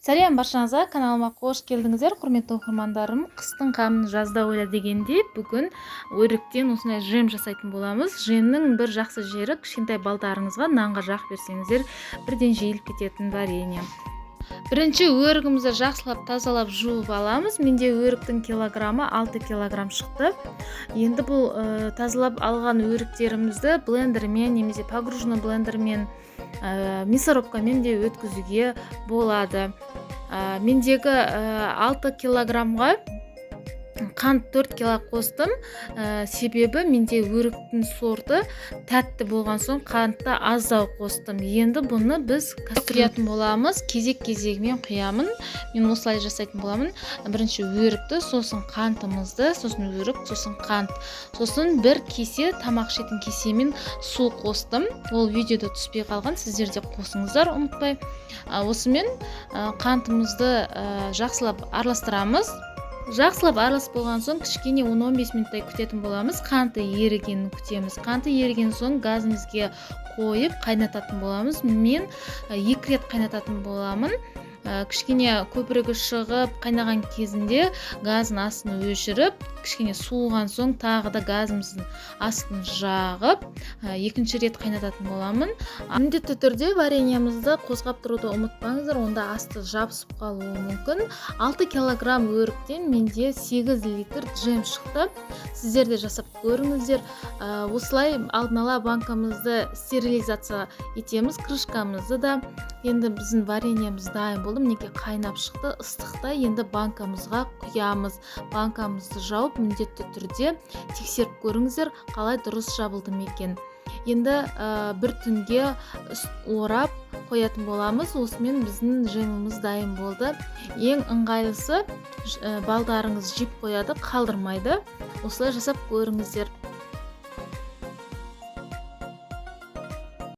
Сәлем баршаңызға, каналыма қош келдіңіздер, құрметті оқырмандарым. Қыстың қамын жазда ойла дегенде, бүгін өріктен осындай жем жасайтын боламыз. Жемнің бір жақсы жері, кішкентай балдарыңызға нанға жақ берсеңіздер, бірден жейіліп кететін варенье. Бірінші өрігімізді жақсылап тазалап жуып аламыз. Менде өріктің килограммы 6 килограмм шықты. Енді бұл тазалап алған өріктерімізді блендермен немесе погруженный блендермен, мясорубкамен де өткізуге болады. Мендегі 6 килограммға қант 4 кило қостым. Себебі менде өріктің сорты тәтті болған соң қантты аздау қостым. Енді бұны біз құятын боламыз. Кезек-кезегімен құямын. Мен осылай жасайтын боламын. Бірінші өрікті, сосын қантымызды, сосын өрік, сосын қант. Сосын бір кесе, тамақ ішетін кесемен су қостым. Ол видеода түспей қалған, сіздер де қосыңыздар, ұмытпай. Осымен қантымызды жақсылап араластырамыз. Жақсылап аралас болған соң кішкене 10-15 минуттай күтетін боламыз. Қанты ерігенін күтеміз. Қанты еріген соң газымызге қойып қайнататын боламыз. Мен 2 рет қайнататын боламын. Кішкене көпірігі шығып қайнаған кезінде газын астын өшіріп, кішкене суыған соң тағы да газымыздың астын жағып, екінші рет қайнататын боламын. Міндетті түрде вареньемізді қозғап тұруды ұмытпаңыздар, онда асты жабысып қалуы мүмкін. 6 килограмм өріктен менде 8 литр джем шықты. Сіздер де жасап көріңіздер. Осылай алдын ала банкамызды стерилизация етеміз, крышкамызды да. Енді біздің вареньеміз дайын болды. Мінекей қайнап шықты, ыстықта. Енді банкамызға құямыз. Банкамызды жауып, міндетті түрде тексеріп көріңіздер, қалай дұрыс жабылды ма екен. Енді бір түнге орап қоятын боламыз. Осымен біздің жеміміз дайын болды. Ең ыңғайлысы балдарыңыз жеп қояды, қалдырмайды. Осылай жасап көріңіздер.